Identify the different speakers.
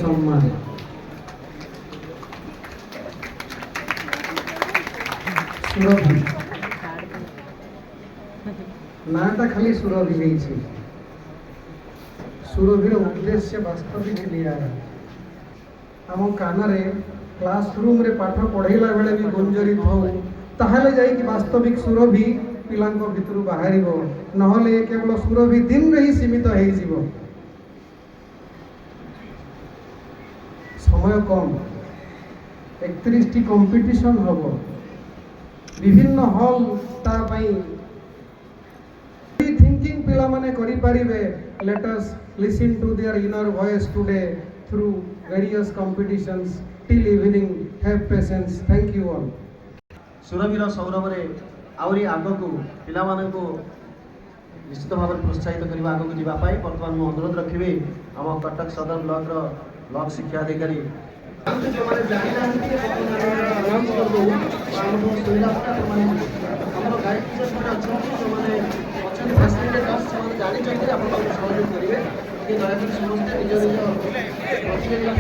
Speaker 1: সম্মান সুরভি নাটা খালি সুরভি হয়েছে সুরভির উদ্দেশ্য বাস্তবিক নিয়ারা आम कानरे क्लासरूम रे पाठ पढ़ेला बेले भी गुंजरित हो ताहले जाई कि वास्तविक सुरभि पिलांको भितरु बाहरिबो नहले केवल सुरभि दिन रे ही सीमित हो जीवो समय कम 31 टी कंपटीशन हबो विभिन्न हॉल ता पई थिंकिंग पिला माने करि परिबे let us listen to their inner voice today through various competitions till evening. Have patience. Thank you all.
Speaker 2: सुरभीर सौरभ रे आउरी आगो को पिला माने को निश्चित भाव में प्रोत्साहित करबा आगो को जीवा पाई वर्तमान में अनुरोध रखिबे हम कटक सदर ब्लॉक रो ब्लॉक शिक्षा अधिकारी जो माने जानि नांती अनाउंस कर दो हम सुविधा पटा माने हमरो गाइड टीचर पटा अच्छा जो माने अच्छा फैसिलिटेटर्स माने जानि चाहिए अपन सहयोग करिवे कि दया कर समस्त निज निज